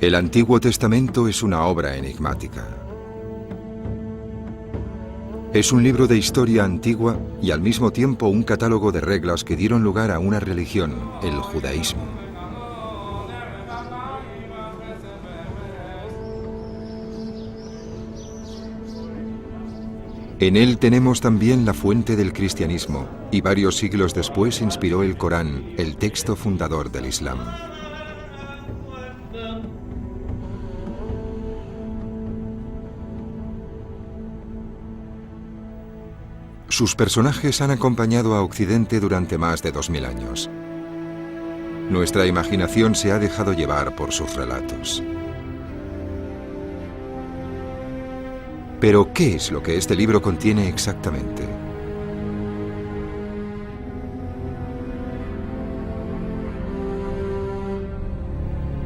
El Antiguo Testamento es una obra enigmática. Es un libro de historia antigua y al mismo tiempo un catálogo de reglas que dieron lugar a una religión, el judaísmo. En él tenemos también la fuente del cristianismo, y varios siglos después inspiró el Corán, el texto fundador del Islam. Sus personajes han acompañado a Occidente durante más de 2000 años. Nuestra imaginación se ha dejado llevar por sus relatos. Pero, ¿qué es lo que este libro contiene exactamente?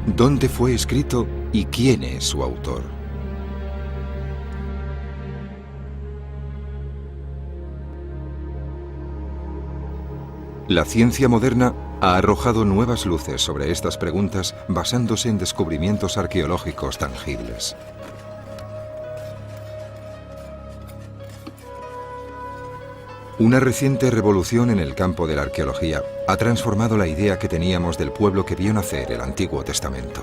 ¿Dónde fue escrito y quién es su autor? La ciencia moderna ha arrojado nuevas luces sobre estas preguntas basándose en descubrimientos arqueológicos tangibles. Una reciente revolución en el campo de la arqueología ha transformado la idea que teníamos del pueblo que vio nacer el Antiguo Testamento.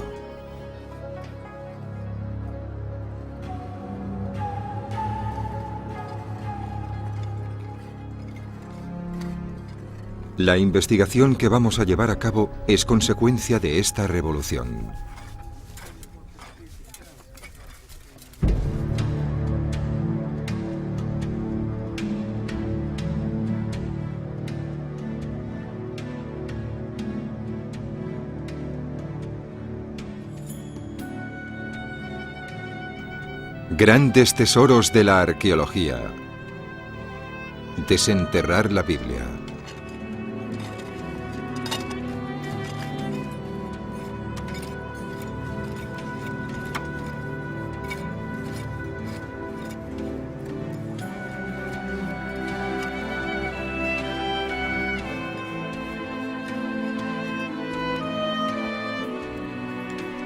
La investigación que vamos a llevar a cabo es consecuencia de esta revolución. Grandes tesoros de la arqueología. Desenterrar la Biblia.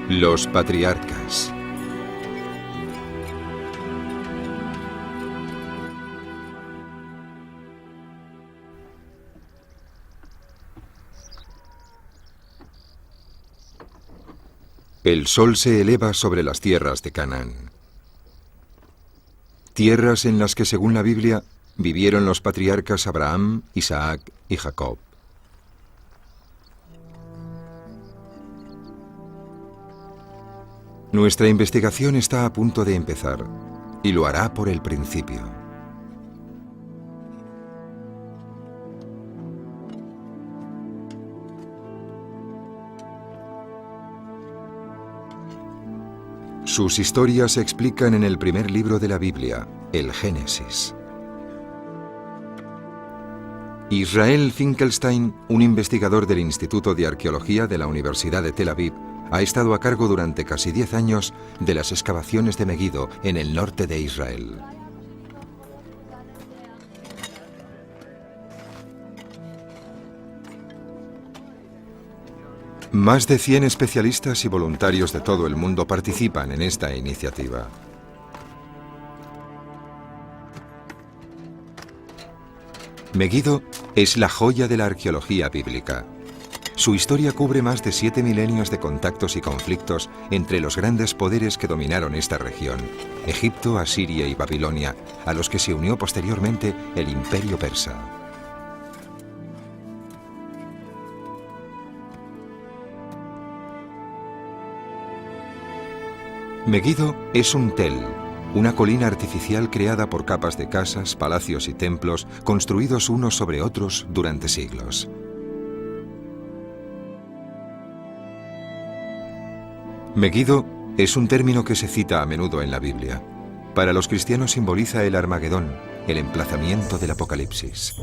Los patriarcas. El sol se eleva sobre las tierras de Canaán. Tierras en las que, según la Biblia, vivieron los patriarcas Abraham, Isaac y Jacob. Nuestra investigación está a punto de empezar, y lo hará por el principio. Sus historias se explican en el primer libro de la Biblia, el Génesis. Israel Finkelstein, un investigador del Instituto de Arqueología de la Universidad de Tel Aviv, ha estado a cargo durante casi 10 años de las excavaciones de Meguido en el norte de Israel. Más de 100 especialistas y voluntarios de todo el mundo participan en esta iniciativa. Meguido es la joya de la arqueología bíblica. Su historia cubre más de 7 milenios de contactos y conflictos entre los grandes poderes que dominaron esta región, Egipto, Asiria y Babilonia, a los que se unió posteriormente el Imperio Persa. Meguido es un tel, una colina artificial creada por capas de casas, palacios y templos construidos unos sobre otros durante siglos. Meguido es un término que se cita a menudo en la Biblia. Para los cristianos simboliza el Armagedón, el emplazamiento del Apocalipsis.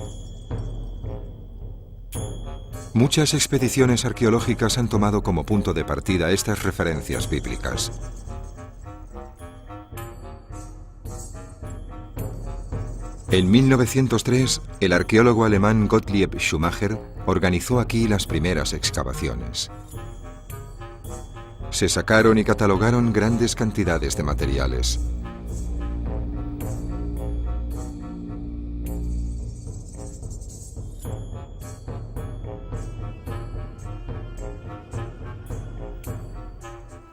Muchas expediciones arqueológicas han tomado como punto de partida estas referencias bíblicas. En 1903, el arqueólogo alemán Gottlieb Schumacher organizó aquí las primeras excavaciones. Se sacaron y catalogaron grandes cantidades de materiales.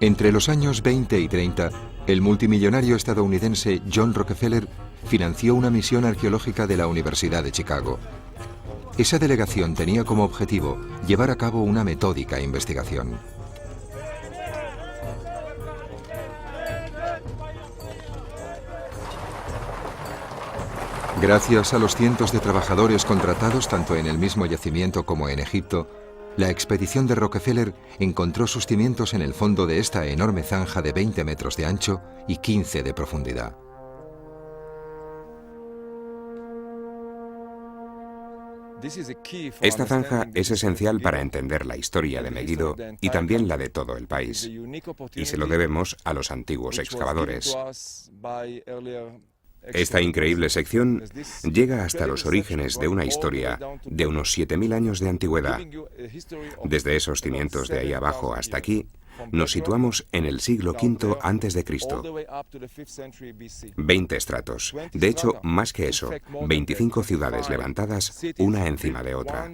Entre los años 20 y 30, el multimillonario estadounidense John Rockefeller financió una misión arqueológica de la Universidad de Chicago. Esa delegación tenía como objetivo llevar a cabo una metódica investigación. Gracias a los cientos de trabajadores contratados tanto en el mismo yacimiento como en Egipto, la expedición de Rockefeller encontró sus cimientos en el fondo de esta enorme zanja de 20 metros de ancho y 15 de profundidad. Esta zanja es esencial para entender la historia de Megiddo y también la de todo el país, y se lo debemos a los antiguos excavadores. Esta increíble sección llega hasta los orígenes de una historia de unos 7.000 años de antigüedad. Desde esos cimientos de ahí abajo hasta aquí, nos situamos en el siglo V a.C. 20 estratos. De hecho, más que eso, 25 ciudades levantadas, una encima de otra.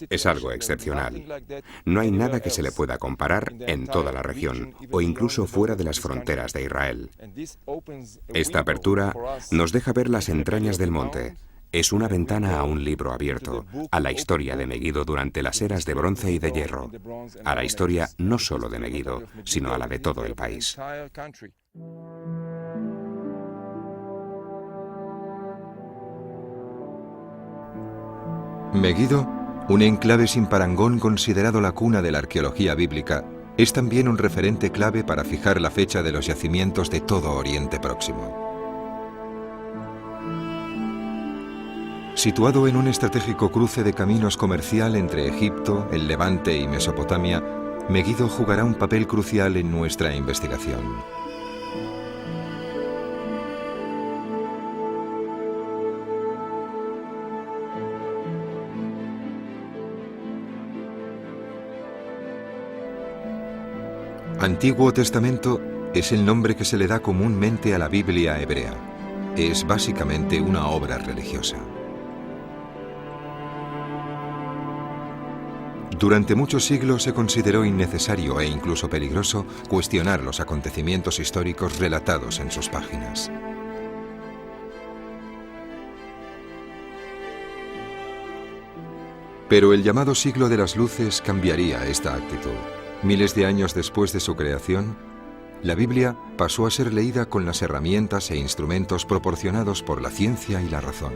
Es algo excepcional. No hay nada que se le pueda comparar en toda la región, o incluso fuera de las fronteras de Israel. Esta apertura nos deja ver las entrañas del monte. Es una ventana a un libro abierto, a la historia de Megiddo durante las eras de bronce y de hierro, a la historia no solo de Megiddo, sino a la de todo el país. Megiddo, un enclave sin parangón considerado la cuna de la arqueología bíblica, es también un referente clave para fijar la fecha de los yacimientos de todo Oriente Próximo. Situado en un estratégico cruce de caminos comercial entre Egipto, el Levante y Mesopotamia, Megiddo jugará un papel crucial en nuestra investigación. Antiguo Testamento es el nombre que se le da comúnmente a la Biblia hebrea. Es básicamente una obra religiosa. Durante muchos siglos se consideró innecesario e incluso peligroso cuestionar los acontecimientos históricos relatados en sus páginas. Pero el llamado siglo de las luces cambiaría esta actitud. Miles de años después de su creación, la Biblia pasó a ser leída con las herramientas e instrumentos proporcionados por la ciencia y la razón.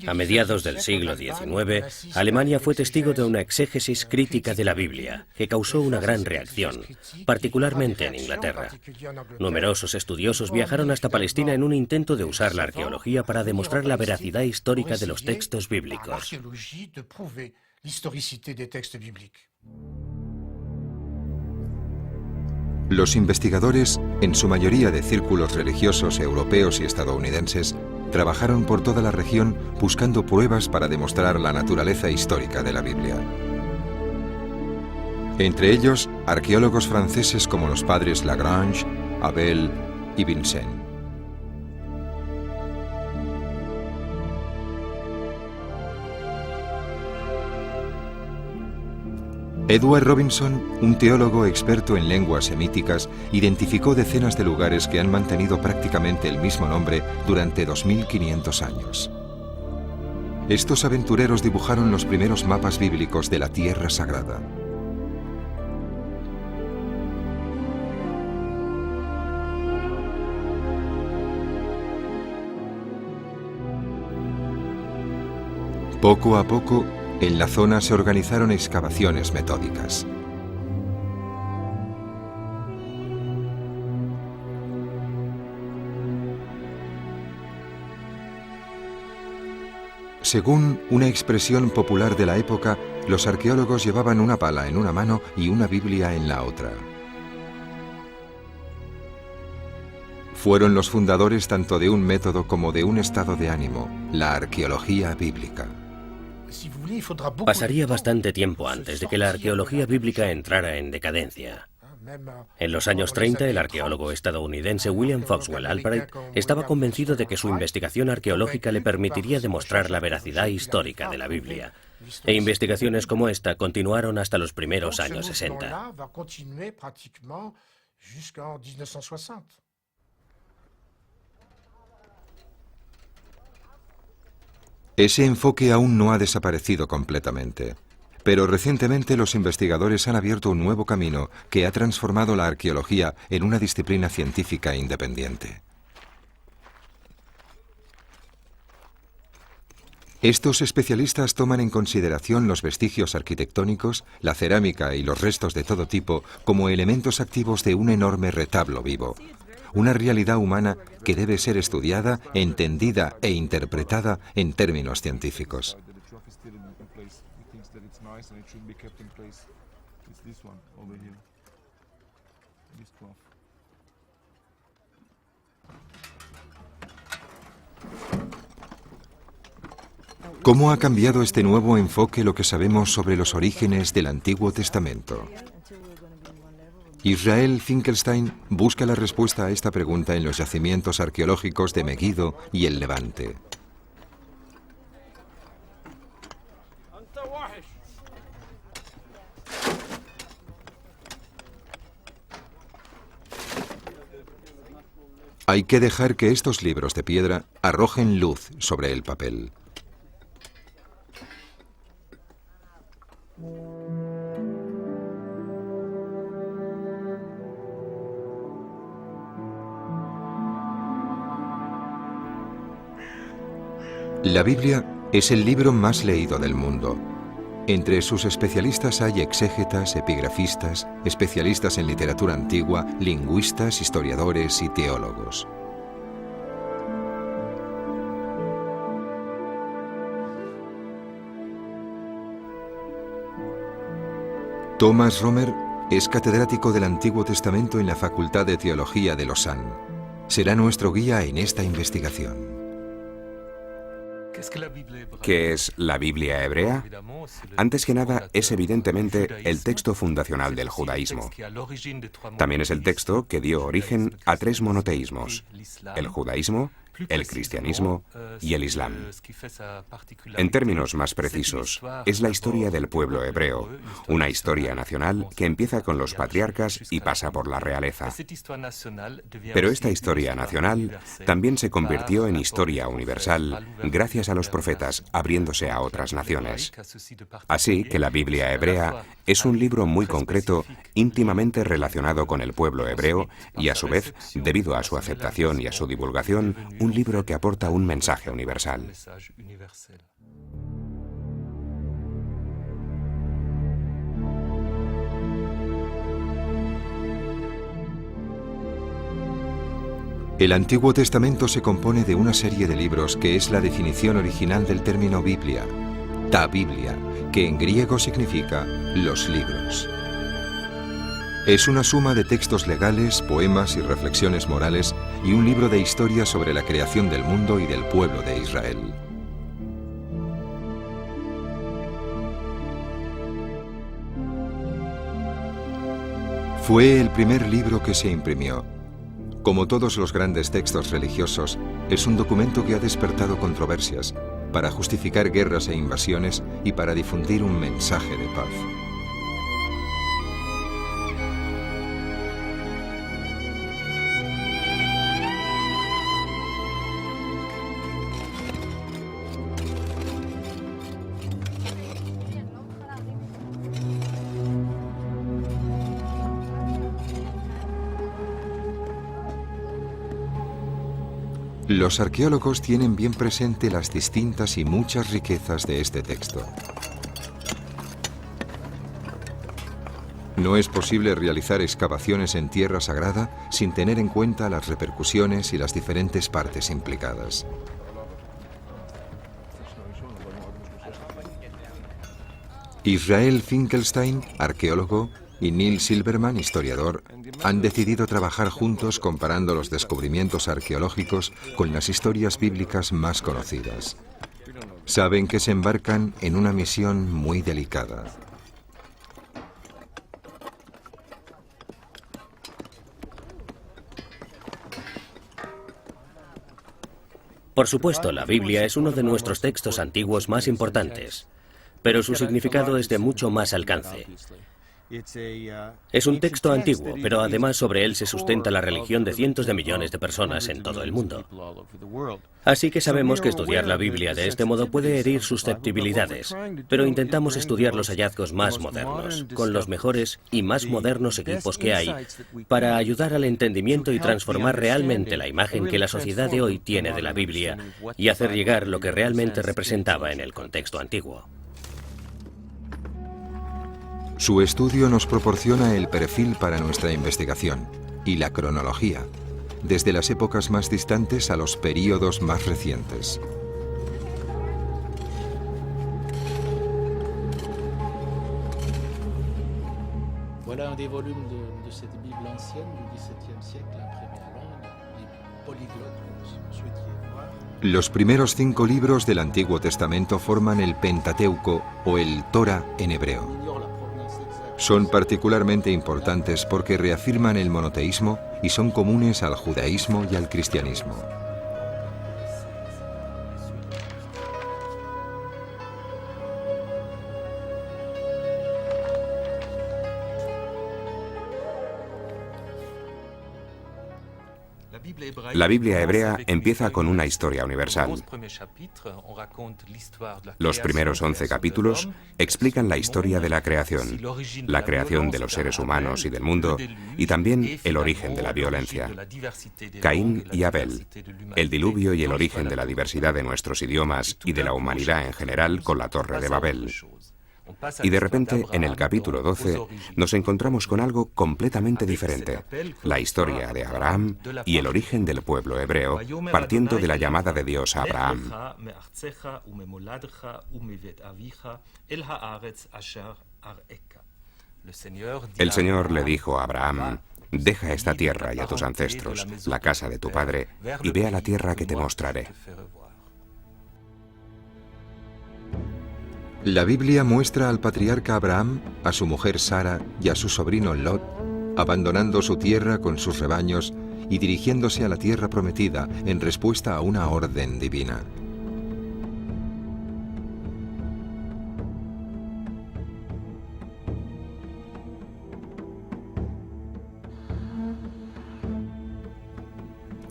A mediados del siglo XIX, Alemania fue testigo de una exégesis crítica de la Biblia, que causó una gran reacción, particularmente en Inglaterra. Numerosos estudiosos viajaron hasta Palestina en un intento de usar la arqueología para demostrar la veracidad histórica de los textos bíblicos. Los investigadores, en su mayoría de círculos religiosos europeos y estadounidenses, trabajaron por toda la región buscando pruebas para demostrar la naturaleza histórica de la Biblia. Entre ellos, arqueólogos franceses como los padres Lagrange, Abel y Vincennes. Edward Robinson, un teólogo experto en lenguas semíticas, identificó decenas de lugares que han mantenido prácticamente el mismo nombre durante 2500 años. Estos aventureros dibujaron los primeros mapas bíblicos de la Tierra Sagrada. Poco a poco, en la zona se organizaron excavaciones metódicas. Según una expresión popular de la época, los arqueólogos llevaban una pala en una mano y una Biblia en la otra. Fueron los fundadores tanto de un método como de un estado de ánimo, la arqueología bíblica. Pasaría bastante tiempo antes de que la arqueología bíblica entrara en decadencia. En los años 30, el arqueólogo estadounidense William Foxwell Albright estaba convencido de que su investigación arqueológica le permitiría demostrar la veracidad histórica de la Biblia. E investigaciones como esta continuaron hasta los primeros años 60. Ese enfoque aún no ha desaparecido completamente. Pero recientemente los investigadores han abierto un nuevo camino que ha transformado la arqueología en una disciplina científica independiente. Estos especialistas toman en consideración los vestigios arquitectónicos, la cerámica y los restos de todo tipo como elementos activos de un enorme retablo vivo. Una realidad humana que debe ser estudiada, entendida e interpretada en términos científicos. ¿Cómo ha cambiado este nuevo enfoque lo que sabemos sobre los orígenes del Antiguo Testamento? Israel Finkelstein busca la respuesta a esta pregunta en los yacimientos arqueológicos de Megiddo y el Levante. Hay que dejar que estos libros de piedra arrojen luz sobre el papel. La Biblia es el libro más leído del mundo. Entre sus especialistas hay exégetas, epigrafistas, especialistas en literatura antigua, lingüistas, historiadores y teólogos. Thomas Romer es catedrático del Antiguo Testamento en la Facultad de Teología de Lausanne. Será nuestro guía en esta investigación. ¿Qué es la Biblia hebrea? Antes que nada, es evidentemente el texto fundacional del judaísmo. También es el texto que dio origen a 3 monoteísmos: el judaísmo, el cristianismo y el islam. En términos más precisos, es la historia del pueblo hebreo, una historia nacional que empieza con los patriarcas y pasa por la realeza. Pero esta historia nacional también se convirtió en historia universal gracias a los profetas, abriéndose a otras naciones. Así que la Biblia hebrea es un libro muy concreto, íntimamente relacionado con el pueblo hebreo y, a su vez, debido a su aceptación y a su divulgación, un libro que aporta un mensaje universal. El Antiguo Testamento se compone de una serie de libros que es la definición original del término Biblia, ta Biblia, que en griego significa los libros. Es una suma de textos legales, poemas y reflexiones morales y un libro de historia sobre la creación del mundo y del pueblo de Israel. Fue el primer libro que se imprimió. Como todos los grandes textos religiosos, es un documento que ha despertado controversias para justificar guerras e invasiones y para difundir un mensaje de paz. Los arqueólogos tienen bien presente las distintas y muchas riquezas de este texto. No es posible realizar excavaciones en tierra sagrada sin tener en cuenta las repercusiones y las diferentes partes implicadas. Israel Finkelstein, arqueólogo, y Neil Silverman, historiador, han decidido trabajar juntos comparando los descubrimientos arqueológicos con las historias bíblicas más conocidas. Saben que se embarcan en una misión muy delicada. Por supuesto, la Biblia es uno de nuestros textos antiguos más importantes, pero su significado es de mucho más alcance. Es un texto antiguo, pero además sobre él se sustenta la religión de cientos de millones de personas en todo el mundo. Así que sabemos que estudiar la Biblia de este modo puede herir susceptibilidades, pero intentamos estudiar los hallazgos más modernos, con los mejores y más modernos equipos que hay, para ayudar al entendimiento y transformar realmente la imagen que la sociedad de hoy tiene de la Biblia y hacer llegar lo que realmente representaba en el contexto antiguo. Su estudio nos proporciona el perfil para nuestra investigación y la cronología, desde las épocas más distantes a los períodos más recientes. Voilà un des volumes de cette Bible ancienne du XVIIe siècle imprimée à Londres, les polyglottes, comme souhaitiez voir. Los primeros 5 libros del Antiguo Testamento forman el Pentateuco o el Torah en hebreo. Son particularmente importantes porque reafirman el monoteísmo y son comunes al judaísmo y al cristianismo. La Biblia hebrea empieza con una historia universal. Los primeros 11 capítulos explican la historia de la creación de los seres humanos y del mundo, y también el origen de la violencia. Caín y Abel, el diluvio y el origen de la diversidad de nuestros idiomas y de la humanidad en general con la Torre de Babel. Y de repente, en el capítulo 12, nos encontramos con algo completamente diferente, la historia de Abraham y el origen del pueblo hebreo, partiendo de la llamada de Dios a Abraham. El Señor le dijo a Abraham: deja esta tierra y a tus ancestros, la casa de tu padre, y ve a la tierra que te mostraré. La Biblia muestra al patriarca Abraham, a su mujer Sara y a su sobrino Lot, abandonando su tierra con sus rebaños y dirigiéndose a la tierra prometida en respuesta a una orden divina.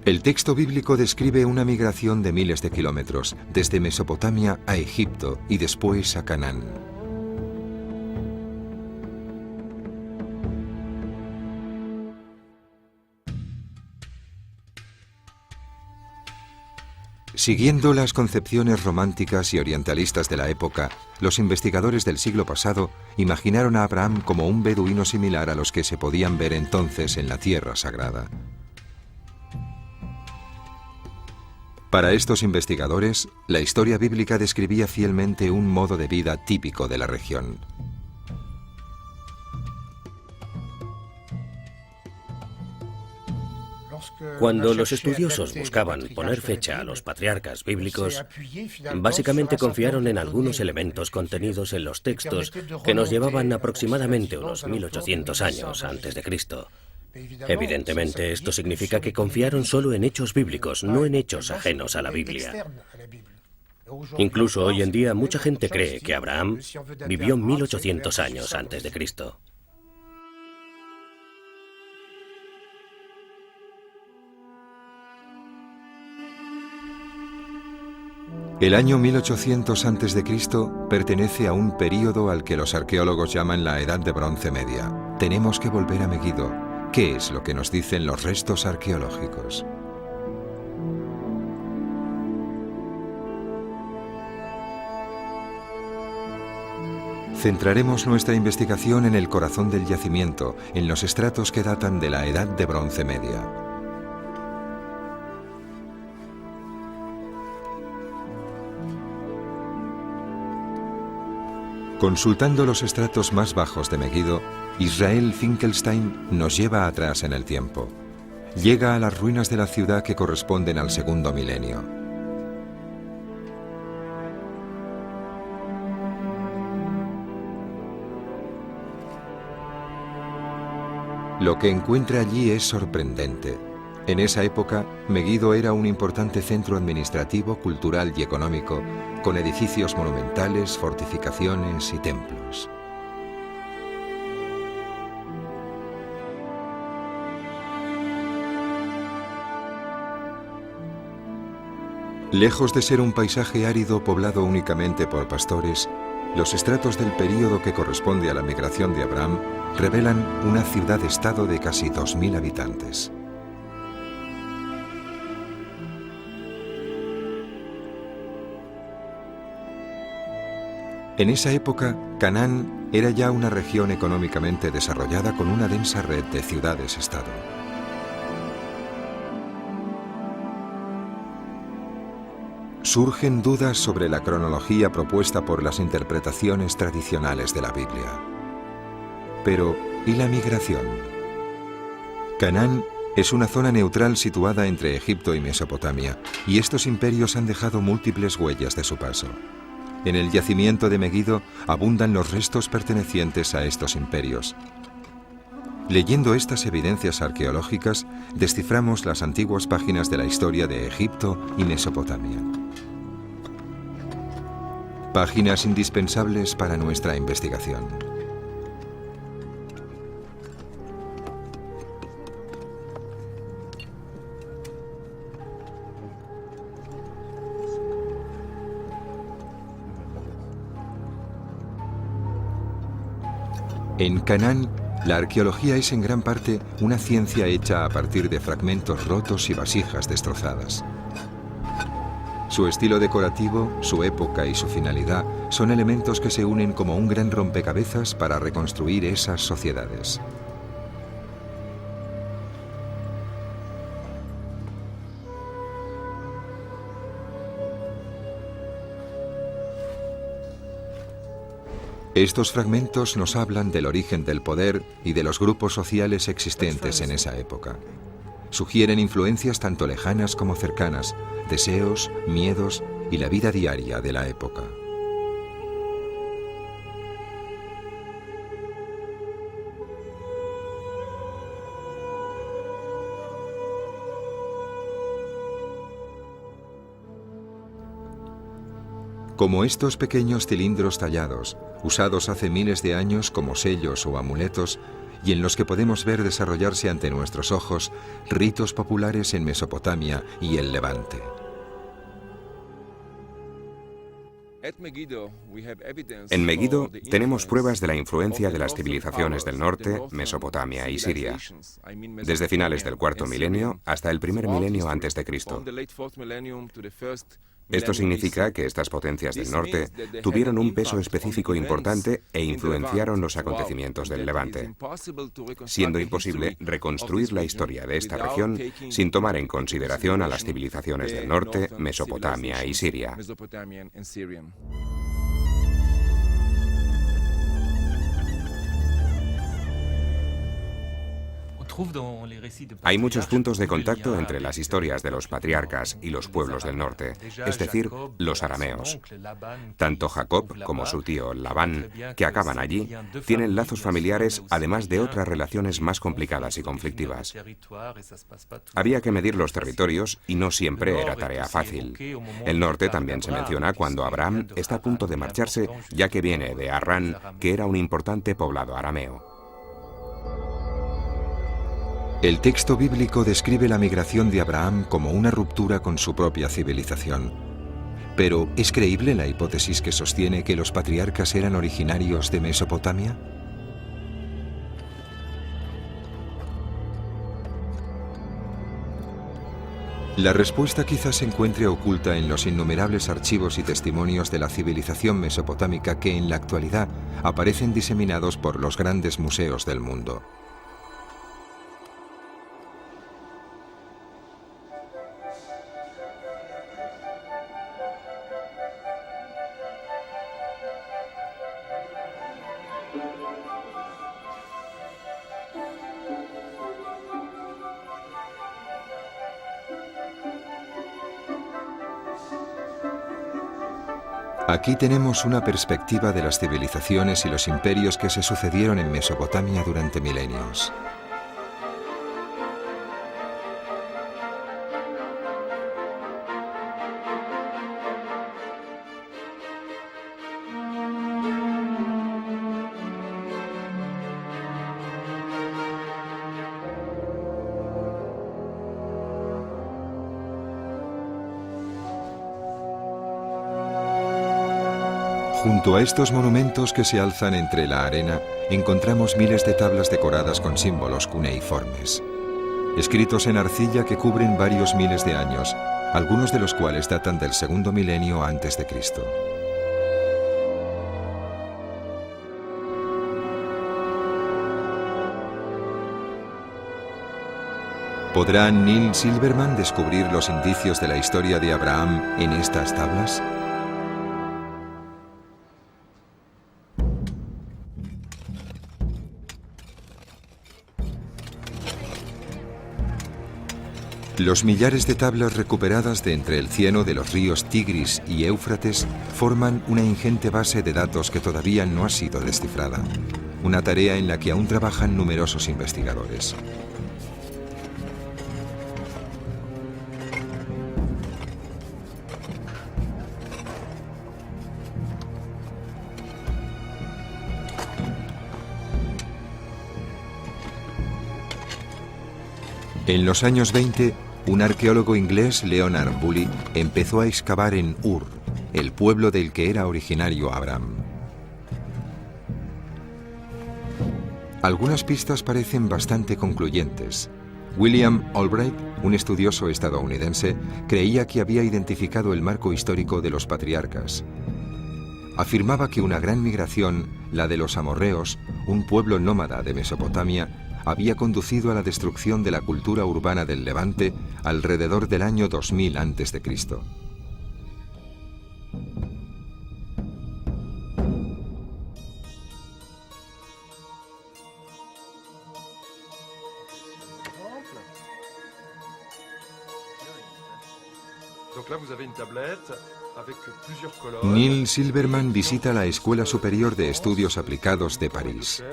El texto bíblico describe una migración de miles de kilómetros, desde Mesopotamia a Egipto y después a Canaán. Siguiendo las concepciones románticas y orientalistas de la época, los investigadores del siglo pasado imaginaron a Abraham como un beduino similar a los que se podían ver entonces en la Tierra Sagrada. Para estos investigadores, la historia bíblica describía fielmente un modo de vida típico de la región. Cuando los estudiosos buscaban poner fecha a los patriarcas bíblicos, básicamente confiaron en algunos elementos contenidos en los textos que nos llevaban aproximadamente unos 1800 años antes de Cristo. Evidentemente, esto significa que confiaron solo en hechos bíblicos, no en hechos ajenos a la Biblia. Incluso hoy en día, mucha gente cree que Abraham vivió 1800 años antes de Cristo. El año 1800 a.C. pertenece a un período al que los arqueólogos llaman la Edad de Bronce Media. Tenemos que volver a Meguido. ¿Qué es lo que nos dicen los restos arqueológicos? Centraremos nuestra investigación en el corazón del yacimiento, en los estratos que datan de la Edad de Bronce Media. Consultando los estratos más bajos de Meguido, Israel Finkelstein nos lleva atrás en el tiempo. Llega a las ruinas de la ciudad que corresponden al segundo milenio. Lo que encuentra allí es sorprendente. En esa época, Meguido era un importante centro administrativo, cultural y económico, con edificios monumentales, fortificaciones y templos. Lejos de ser un paisaje árido poblado únicamente por pastores, los estratos del período que corresponde a la migración de Abraham revelan una ciudad-estado de casi 2000 habitantes. En esa época, Canaán era ya una región económicamente desarrollada con una densa red de ciudades-estado. Surgen dudas sobre la cronología propuesta por las interpretaciones tradicionales de la Biblia. Pero, ¿y la migración? Canaán es una zona neutral situada entre Egipto y Mesopotamia, y estos imperios han dejado múltiples huellas de su paso. En el yacimiento de Meguido abundan los restos pertenecientes a estos imperios. Leyendo estas evidencias arqueológicas, desciframos las antiguas páginas de la historia de Egipto y Mesopotamia. Páginas indispensables para nuestra investigación. En Canaán, la arqueología es en gran parte una ciencia hecha a partir de fragmentos rotos y vasijas destrozadas. Su estilo decorativo, su época y su finalidad son elementos que se unen como un gran rompecabezas para reconstruir esas sociedades. Estos fragmentos nos hablan del origen del poder y de los grupos sociales existentes en esa época. Sugieren influencias tanto lejanas como cercanas, deseos, miedos y la vida diaria de la época. Como estos pequeños cilindros tallados, usados hace miles de años como sellos o amuletos, y en los que podemos ver desarrollarse ante nuestros ojos ritos populares en Mesopotamia y el Levante. En Meguido tenemos pruebas de la influencia de las civilizaciones del norte, Mesopotamia y Siria, desde finales del cuarto milenio hasta el primer milenio antes de Cristo. Esto significa que estas potencias del norte tuvieron un peso específico importante e influenciaron los acontecimientos del Levante, siendo imposible reconstruir la historia de esta región sin tomar en consideración a las civilizaciones del norte, Mesopotamia y Siria. Hay muchos puntos de contacto entre las historias de los patriarcas y los pueblos del norte, es decir, los arameos. Tanto Jacob como su tío Labán, que acaban allí, tienen lazos familiares además de otras relaciones más complicadas y conflictivas. Había que medir los territorios y no siempre era tarea fácil. El norte también se menciona cuando Abraham está a punto de marcharse, ya que viene de Harrán, que era un importante poblado arameo. El texto bíblico describe la migración de Abraham como una ruptura con su propia civilización. Pero, ¿es creíble la hipótesis que sostiene que los patriarcas eran originarios de Mesopotamia? La respuesta quizás se encuentre oculta en los innumerables archivos y testimonios de la civilización mesopotámica que en la actualidad aparecen diseminados por los grandes museos del mundo. Aquí tenemos una perspectiva de las civilizaciones y los imperios que se sucedieron en Mesopotamia durante milenios. Junto a estos monumentos que se alzan entre la arena, encontramos miles de tablas decoradas con símbolos cuneiformes, escritos en arcilla que cubren varios miles de años, algunos de los cuales datan del segundo milenio antes de Cristo. ¿Podrá Neil Silverman descubrir los indicios de la historia de Abraham en estas tablas? Los millares de tablas recuperadas de entre el cieno de los ríos Tigris y Éufrates forman una ingente base de datos que todavía no ha sido descifrada, una tarea en la que aún trabajan numerosos investigadores. En los años 20, un arqueólogo inglés, Leonard Bully, empezó a excavar en Ur, el pueblo del que era originario Abraham. Algunas pistas parecen bastante concluyentes. William Albright, un estudioso estadounidense, creía que había identificado el marco histórico de los patriarcas. Afirmaba que una gran migración, la de los amorreos, un pueblo nómada de Mesopotamia, había conducido a la destrucción de la cultura urbana del Levante alrededor del año 2000 a.C. Neil Silverman visita la Escuela Superior de Estudios Aplicados de París.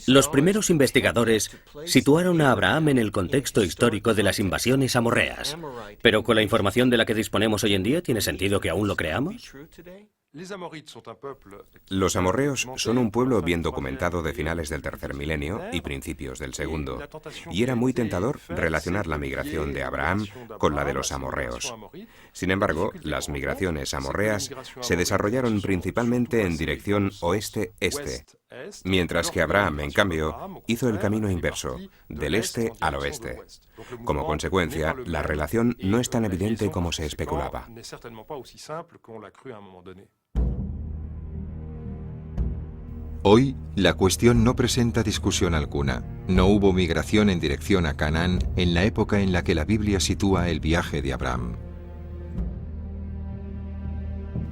Los primeros investigadores situaron a Abraham en el contexto histórico de las invasiones amorreas. Pero con la información de la que disponemos hoy en día, ¿tiene sentido que aún lo creamos? Los amorreos son un pueblo bien documentado de finales del tercer milenio y principios del segundo, y era muy tentador relacionar la migración de Abraham con la de los amorreos. Sin embargo, las migraciones amorreas se desarrollaron principalmente en dirección oeste-este, mientras que Abraham, en cambio, hizo el camino inverso, del este al oeste. Como consecuencia, la relación no es tan evidente como se especulaba. Hoy, la cuestión no presenta discusión alguna. No hubo migración en dirección a Canaán en la época en la que la Biblia sitúa el viaje de Abraham.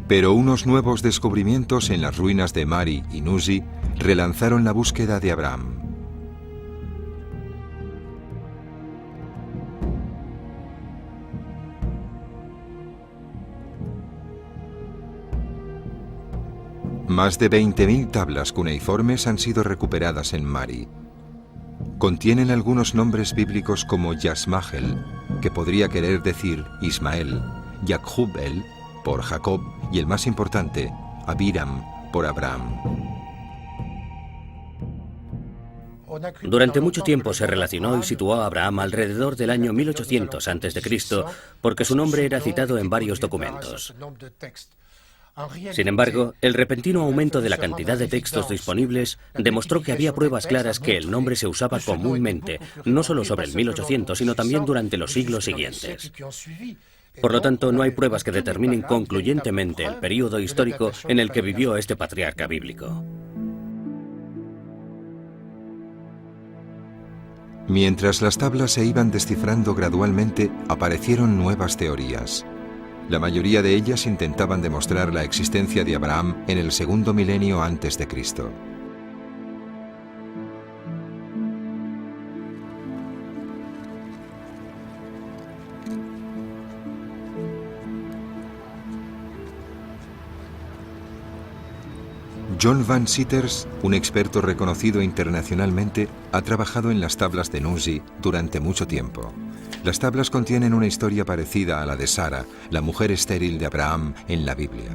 Pero unos nuevos descubrimientos en las ruinas de Mari y Nuzi relanzaron la búsqueda de Abraham. Más de 20.000 tablas cuneiformes han sido recuperadas en Mari. Contienen algunos nombres bíblicos como Yasmahel, que podría querer decir Ismael, Yakhubel, por Jacob, y el más importante, Abiram, por Abraham. Durante mucho tiempo se relacionó y situó a Abraham alrededor del año 1800 a.C., porque su nombre era citado en varios documentos. Sin embargo, el repentino aumento de la cantidad de textos disponibles demostró que había pruebas claras que el nombre se usaba comúnmente, no solo sobre el 1800, sino también durante los siglos siguientes. Por lo tanto, no hay pruebas que determinen concluyentemente el período histórico en el que vivió este patriarca bíblico. Mientras las tablas se iban descifrando gradualmente, aparecieron nuevas teorías. La mayoría de ellas intentaban demostrar la existencia de Abraham en el segundo milenio antes de Cristo. John Van Seters, un experto reconocido internacionalmente, ha trabajado en las tablas de Nuzi durante mucho tiempo. Las tablas contienen una historia parecida a la de Sara, la mujer estéril de Abraham en la Biblia.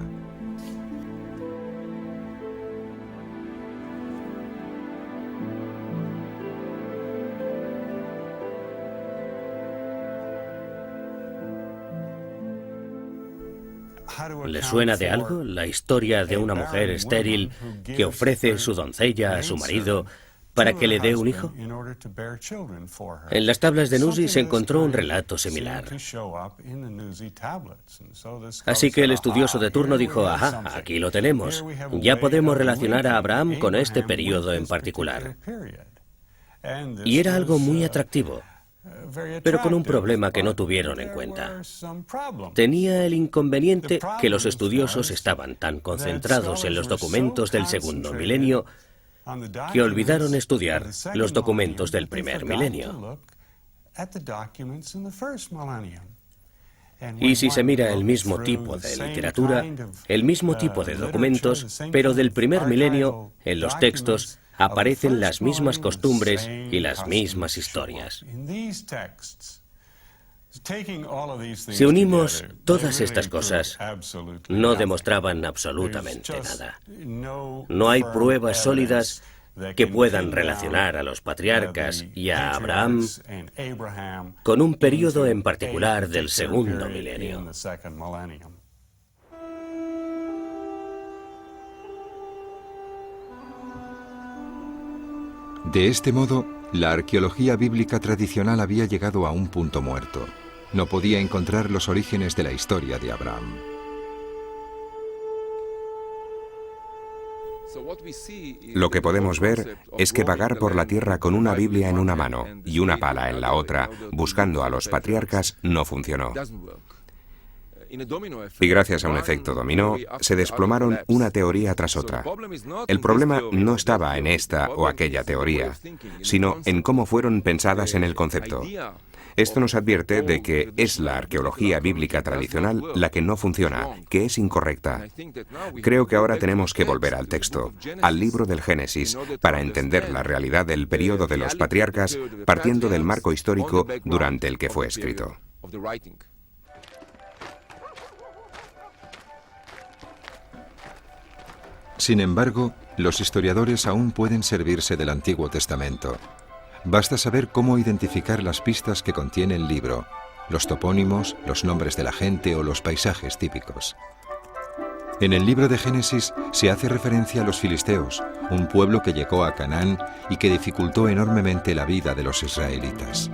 ¿Les suena de algo la historia de una mujer estéril que ofrece su doncella a su marido para que le dé un hijo? En las tablas de Nuzi se encontró un relato similar. Así que el estudioso de turno dijo, ajá, aquí lo tenemos. Ya podemos relacionar a Abraham con este periodo en particular. Y era algo muy atractivo, pero con un problema que no tuvieron en cuenta. Tenía el inconveniente que los estudiosos estaban tan concentrados en los documentos del segundo milenio que olvidaron estudiar los documentos del primer milenio. Y si se mira el mismo tipo de literatura, el mismo tipo de documentos, pero del primer milenio, en los textos aparecen las mismas costumbres y las mismas historias. Si unimos todas estas cosas, no demostraban absolutamente nada. No hay pruebas sólidas que puedan relacionar a los patriarcas y a Abraham con un periodo en particular del segundo milenio. De este modo, la arqueología bíblica tradicional había llegado a un punto muerto. No podía encontrar los orígenes de la historia de Abraham. Lo que podemos ver es que vagar por la tierra con una Biblia en una mano y una pala en la otra, buscando a los patriarcas, no funcionó. Y gracias a un efecto dominó, se desplomaron una teoría tras otra. El problema no estaba en esta o aquella teoría, sino en cómo fueron pensadas en el concepto. Esto nos advierte de que es la arqueología bíblica tradicional la que no funciona, que es incorrecta. Creo que ahora tenemos que volver al texto, al libro del Génesis, para entender la realidad del período de los patriarcas, partiendo del marco histórico durante el que fue escrito. Sin embargo, los historiadores aún pueden servirse del Antiguo Testamento. Basta saber cómo identificar las pistas que contiene el libro, los topónimos, los nombres de la gente o los paisajes típicos. En el libro de Génesis se hace referencia a los filisteos, un pueblo que llegó a Canaán y que dificultó enormemente la vida de los israelitas.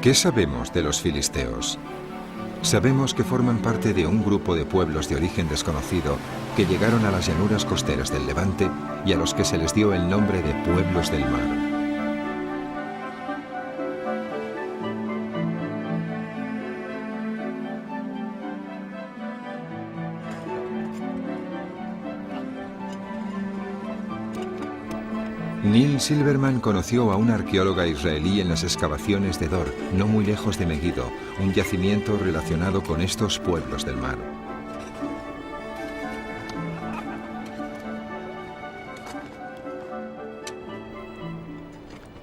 ¿Qué sabemos de los filisteos? Sabemos que forman parte de un grupo de pueblos de origen desconocido que llegaron a las llanuras costeras del Levante y a los que se les dio el nombre de pueblos del mar. Neil Silverman conoció a una arqueóloga israelí en las excavaciones de Dor, no muy lejos de Megiddo, un yacimiento relacionado con estos pueblos del mar.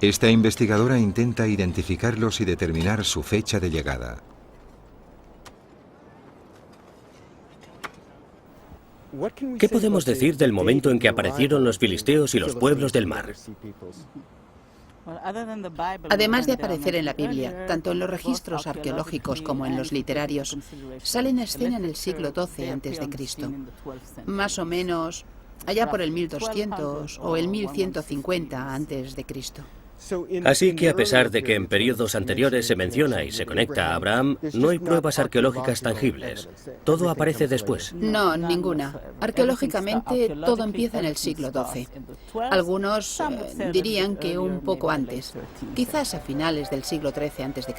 Esta investigadora intenta identificarlos y determinar su fecha de llegada. ¿Qué podemos decir del momento en que aparecieron los filisteos y los pueblos del mar? Además de aparecer en la Biblia, tanto en los registros arqueológicos como en los literarios, salen a escena en el siglo XII a.C., más o menos allá por el 1200 o el 1150 a.C. Así que a pesar de que en periodos anteriores se menciona y se conecta a Abraham, no hay pruebas arqueológicas tangibles. Todo aparece después. No, ninguna. Arqueológicamente todo empieza en el siglo XII. Algunos dirían que un poco antes, quizás a finales del siglo XIII a.C.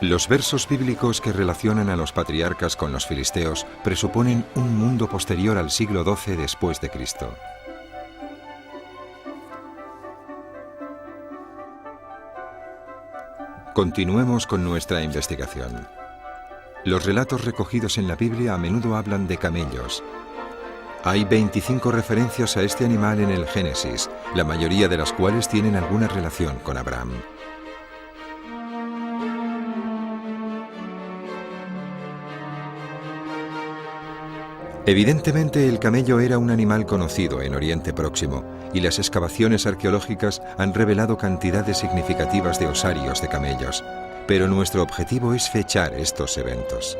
Los versos bíblicos que relacionan a los patriarcas con los filisteos presuponen un mundo posterior al siglo XII después de Cristo. Continuemos con nuestra investigación. Los relatos recogidos en la Biblia a menudo hablan de camellos. Hay 25 referencias a este animal en el Génesis, la mayoría de las cuales tienen alguna relación con Abraham. Evidentemente, el camello era un animal conocido en Oriente Próximo y las excavaciones arqueológicas han revelado cantidades significativas de osarios de camellos, pero nuestro objetivo es fechar estos eventos.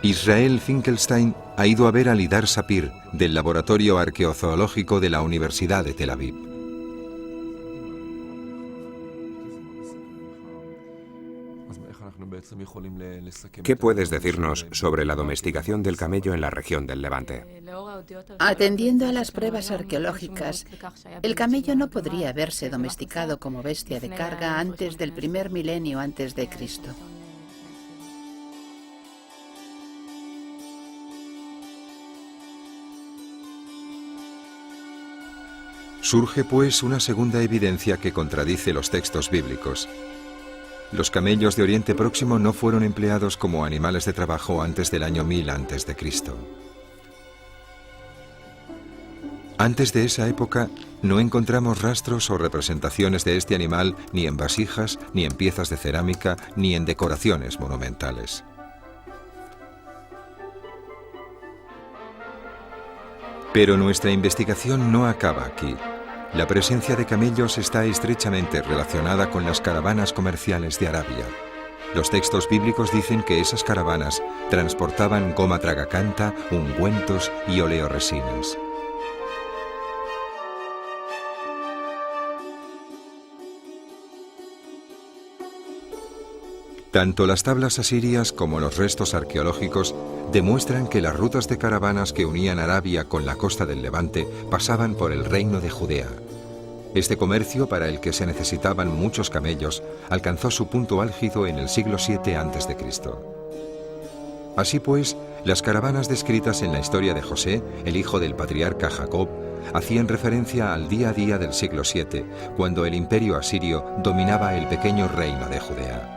Israel Finkelstein ha ido a ver a Lidar Sapir del Laboratorio Arqueozoológico de la Universidad de Tel Aviv. ¿Qué puedes decirnos sobre la domesticación del camello en la región del Levante? Atendiendo a las pruebas arqueológicas, el camello no podría haberse domesticado como bestia de carga antes del primer milenio antes de Cristo. Surge, pues, una segunda evidencia que contradice los textos bíblicos. Los camellos de Oriente Próximo no fueron empleados como animales de trabajo antes del año 1000 a.C. Antes de esa época, no encontramos rastros o representaciones de este animal ni en vasijas, ni en piezas de cerámica, ni en decoraciones monumentales. Pero nuestra investigación no acaba aquí. La presencia de camellos está estrechamente relacionada con las caravanas comerciales de Arabia. Los textos bíblicos dicen que esas caravanas transportaban goma tragacanta, ungüentos y oleoresinas. Tanto las tablas asirias como los restos arqueológicos demuestran que las rutas de caravanas que unían Arabia con la costa del Levante pasaban por el reino de Judea. Este comercio, para el que se necesitaban muchos camellos, alcanzó su punto álgido en el siglo VII a.C. Así pues, las caravanas descritas en la historia de José, el hijo del patriarca Jacob, hacían referencia al día a día del siglo VII, cuando el imperio asirio dominaba el pequeño reino de Judea.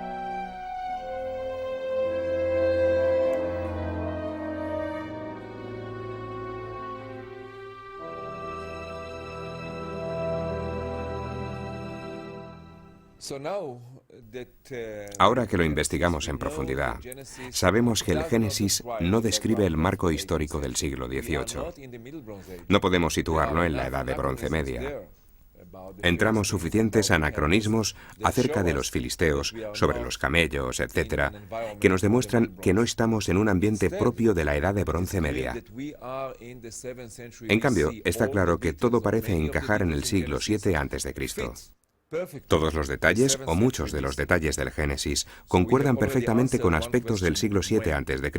Ahora que lo investigamos en profundidad, sabemos que el Génesis no describe el marco histórico del siglo XVIII. No podemos situarlo en la Edad de Bronce Media. Entramos suficientes anacronismos acerca de los filisteos, sobre los camellos, etc., que nos demuestran que no estamos en un ambiente propio de la Edad de Bronce Media. En cambio, está claro que todo parece encajar en el siglo VII a.C. Todos los detalles, o muchos de los detalles del Génesis, concuerdan perfectamente con aspectos del siglo VII a.C.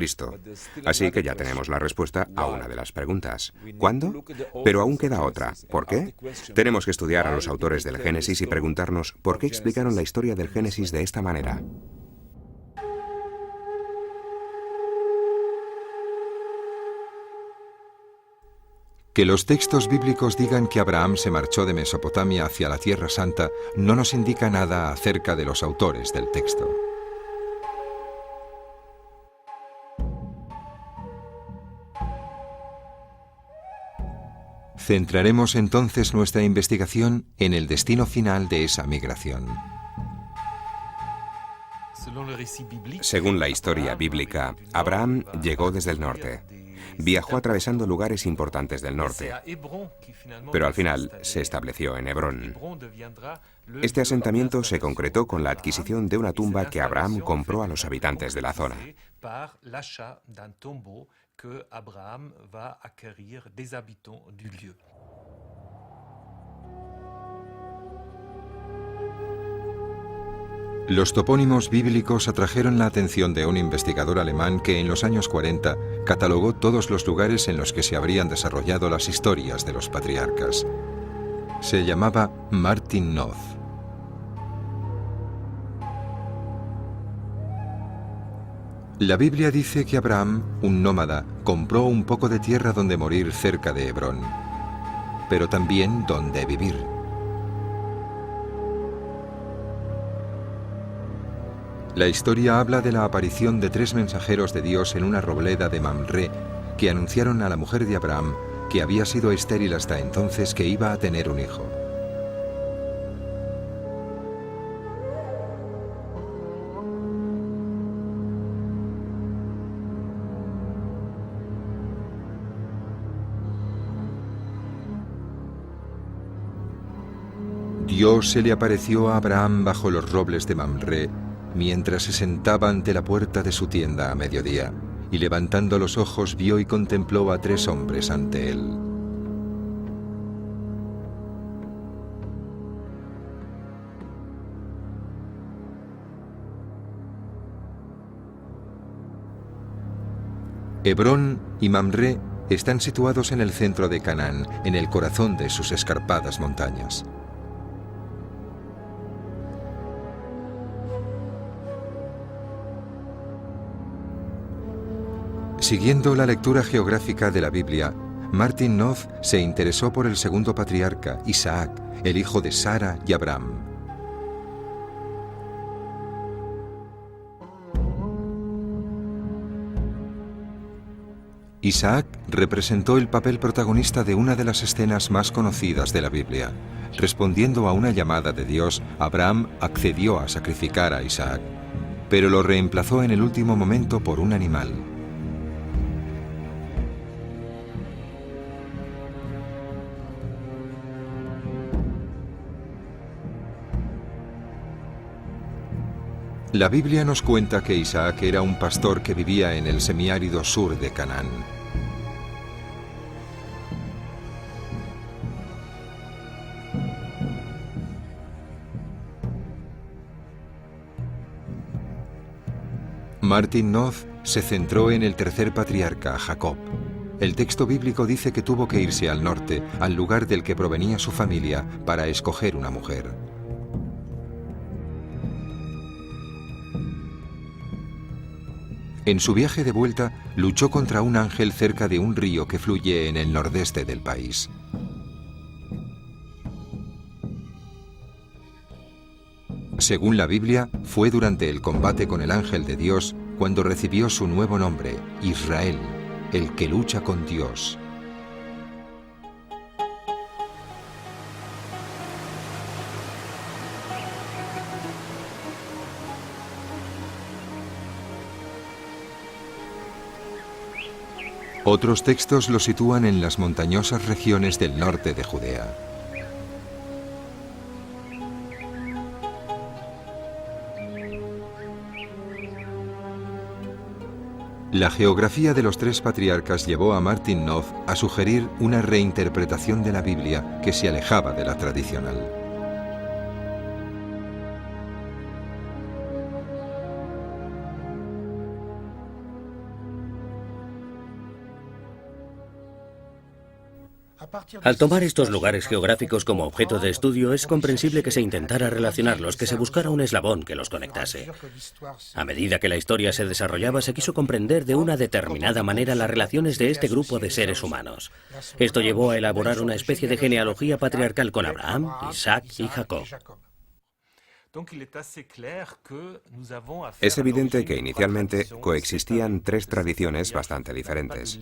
Así que ya tenemos la respuesta a una de las preguntas. ¿Cuándo? Pero aún queda otra. ¿Por qué? Tenemos que estudiar a los autores del Génesis y preguntarnos por qué explicaron la historia del Génesis de esta manera. Que los textos bíblicos digan que Abraham se marchó de Mesopotamia hacia la Tierra Santa no nos indica nada acerca de los autores del texto. Centraremos entonces nuestra investigación en el destino final de esa migración. Según la historia bíblica, Abraham llegó desde el norte. Viajó atravesando lugares importantes del norte, pero al final se estableció en Hebrón. Este asentamiento se concretó con la adquisición de una tumba que Abraham compró a los habitantes de la zona. Los topónimos bíblicos atrajeron la atención de un investigador alemán que en los años 40 catalogó todos los lugares en los que se habrían desarrollado las historias de los patriarcas. Se llamaba Martin Noth. La Biblia dice que Abraham, un nómada, compró un poco de tierra donde morir cerca de Hebrón, pero también donde vivir. La historia habla de la aparición de 3 mensajeros de Dios en una robleda de Mamré que anunciaron a la mujer de Abraham, que había sido estéril hasta entonces, que iba a tener un hijo. Dios se le apareció a Abraham bajo los robles de Mamré, mientras se sentaba ante la puerta de su tienda a mediodía, y levantando los ojos vio y contempló a 3 hombres ante él. Hebrón y Mamré están situados en el centro de Canaán, en el corazón de sus escarpadas montañas. Siguiendo la lectura geográfica de la Biblia, Martin Noth se interesó por el segundo patriarca, Isaac, el hijo de Sara y Abraham. Isaac representó el papel protagonista de una de las escenas más conocidas de la Biblia. Respondiendo a una llamada de Dios, Abraham accedió a sacrificar a Isaac, pero lo reemplazó en el último momento por un animal. La Biblia nos cuenta que Isaac era un pastor que vivía en el semiárido sur de Canaán. Martin Noth se centró en el tercer patriarca, Jacob. El texto bíblico dice que tuvo que irse al norte, al lugar del que provenía su familia, para escoger una mujer. En su viaje de vuelta, luchó contra un ángel cerca de un río que fluye en el nordeste del país. Según la Biblia, fue durante el combate con el ángel de Dios cuando recibió su nuevo nombre, Israel, el que lucha con Dios. Otros textos lo sitúan en las montañosas regiones del norte de Judea. La geografía de los 3 patriarcas llevó a Martin Noth a sugerir una reinterpretación de la Biblia que se alejaba de la tradicional. Al tomar estos lugares geográficos como objeto de estudio, es comprensible que se intentara relacionarlos, que se buscara un eslabón que los conectase. A medida que la historia se desarrollaba, se quiso comprender de una determinada manera las relaciones de este grupo de seres humanos. Esto llevó a elaborar una especie de genealogía patriarcal con Abraham, Isaac y Jacob. Es evidente que inicialmente coexistían 3 tradiciones bastante diferentes.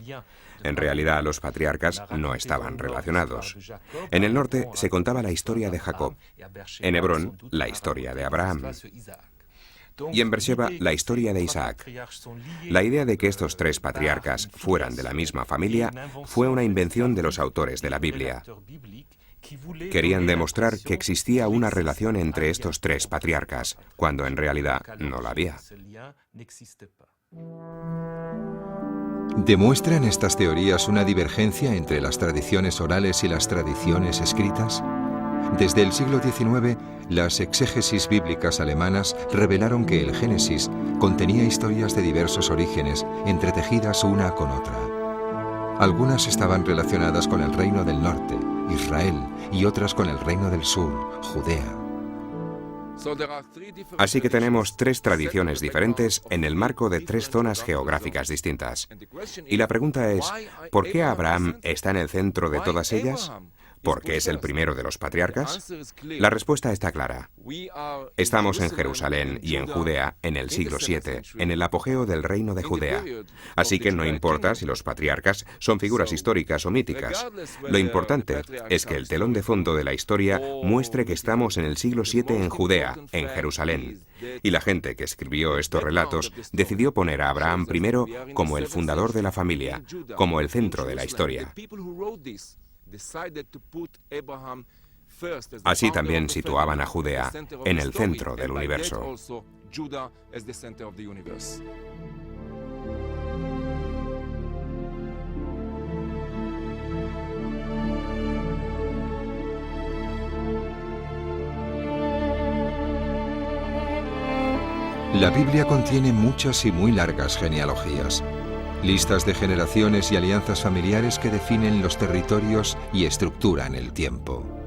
En realidad, los patriarcas no estaban relacionados. En el norte se contaba la historia de Jacob, en Hebrón la historia de Abraham y en Beersheba la historia de Isaac. La idea de que estos 3 patriarcas fueran de la misma familia fue una invención de los autores de la Biblia. Querían demostrar que existía una relación entre estos 3 patriarcas, cuando en realidad no la había. ¿Demuestran estas teorías una divergencia entre las tradiciones orales y las tradiciones escritas? Desde el siglo XIX, las exégesis bíblicas alemanas revelaron que el Génesis contenía historias de diversos orígenes, entretejidas una con otra. Algunas estaban relacionadas con el reino del norte, Israel, y otras con el reino del sur, Judea. Así que tenemos 3 tradiciones diferentes en el marco de 3 zonas geográficas distintas. Y la pregunta es, ¿por qué Abraham está en el centro de todas ellas? ¿Por qué es el primero de los patriarcas? La respuesta está clara. Estamos en Jerusalén y en Judea en el siglo VII, en el apogeo del reino de Judea. Así que no importa si los patriarcas son figuras históricas o míticas. Lo importante es que el telón de fondo de la historia muestre que estamos en el siglo VII en Judea, en Jerusalén. Y la gente que escribió estos relatos decidió poner a Abraham primero como el fundador de la familia, como el centro de la historia. Así también situaban a Judea en el centro del universo. La Biblia contiene muchas y muy largas genealogías, listas de generaciones y alianzas familiares que definen los territorios y estructuran el tiempo.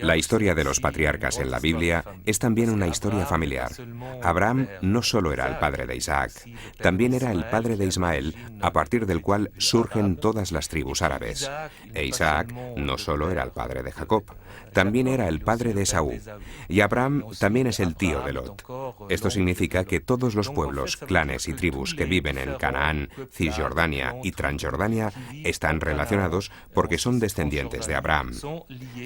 La historia de los patriarcas en la Biblia es también una historia familiar. Abraham no solo era el padre de Isaac, también era el padre de Ismael, a partir del cual surgen todas las tribus árabes. E Isaac no solo era el padre de Jacob, también era el padre de Esaú. Y Abraham también es el tío de Lot. Esto significa que todos los pueblos, clanes y tribus que viven en Canaán, Cisjordania y Transjordania están relacionados porque son descendientes de Abraham.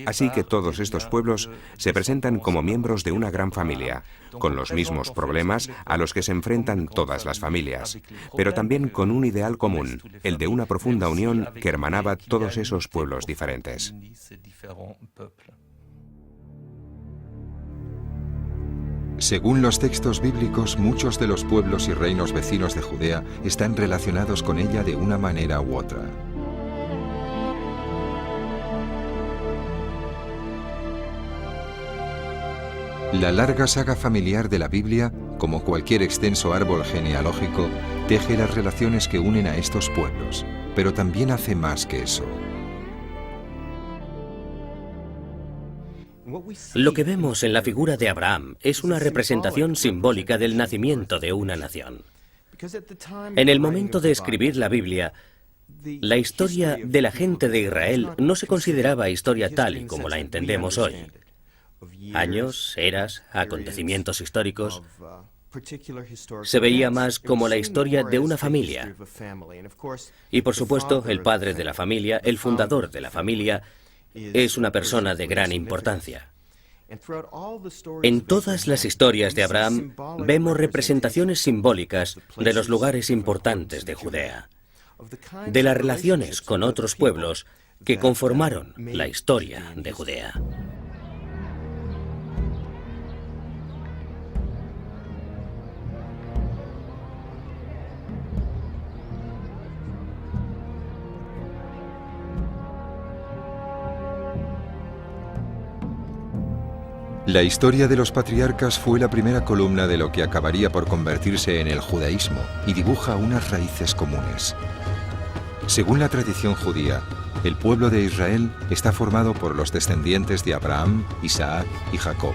Así que todos estos pueblos se presentan como miembros de una gran familia, con los mismos problemas a los que se enfrentan todas las familias, pero también con un ideal común, el de una profunda unión que hermanaba todos esos pueblos diferentes. Según los textos bíblicos, muchos de los pueblos y reinos vecinos de Judea están relacionados con ella de una manera u otra. La larga saga familiar de la Biblia, como cualquier extenso árbol genealógico, teje las relaciones que unen a estos pueblos, pero también hace más que eso. Lo que vemos en la figura de Abraham es una representación simbólica del nacimiento de una nación. En el momento de escribir la Biblia, la historia de la gente de Israel no se consideraba historia tal y como la entendemos hoy. Años, eras, acontecimientos históricos. Se veía más como la historia de una familia. Y por supuesto, el padre de la familia, el fundador de la familia, es una persona de gran importancia. En todas las historias de Abraham vemos representaciones simbólicas de los lugares importantes de Judea, de las relaciones con otros pueblos que conformaron la historia de Judea. La historia de los patriarcas fue la primera columna de lo que acabaría por convertirse en el judaísmo y dibuja unas raíces comunes. Según la tradición judía, el pueblo de Israel está formado por los descendientes de Abraham, Isaac y Jacob.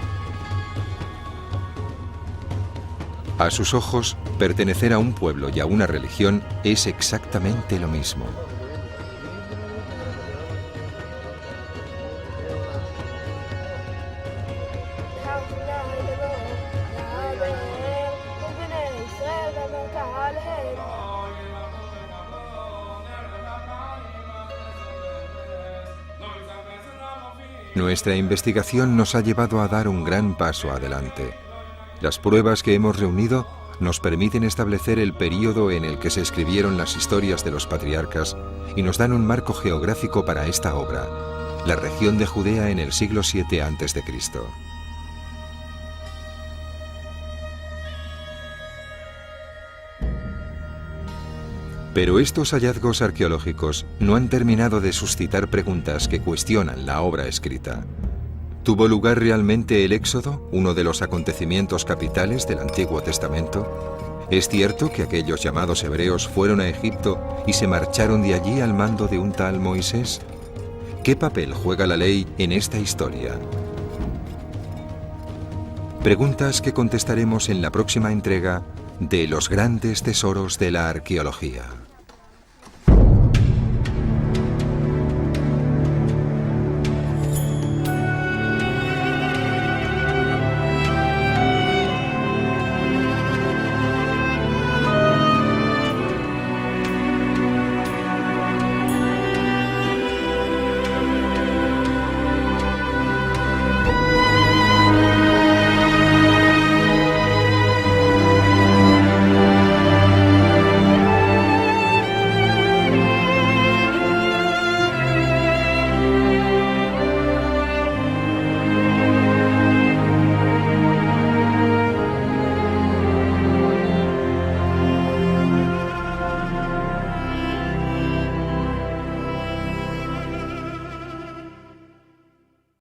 A sus ojos, pertenecer a un pueblo y a una religión es exactamente lo mismo. Nuestra investigación nos ha llevado a dar un gran paso adelante. Las pruebas que hemos reunido nos permiten establecer el período en el que se escribieron las historias de los patriarcas y nos dan un marco geográfico para esta obra, la región de Judea en el siglo VII a.C. Pero estos hallazgos arqueológicos no han terminado de suscitar preguntas que cuestionan la obra escrita. ¿Tuvo lugar realmente el Éxodo, uno de los acontecimientos capitales del Antiguo Testamento? ¿Es cierto que aquellos llamados hebreos fueron a Egipto y se marcharon de allí al mando de un tal Moisés? ¿Qué papel juega la ley en esta historia? Preguntas que contestaremos en la próxima entrega de Los grandes tesoros de la arqueología.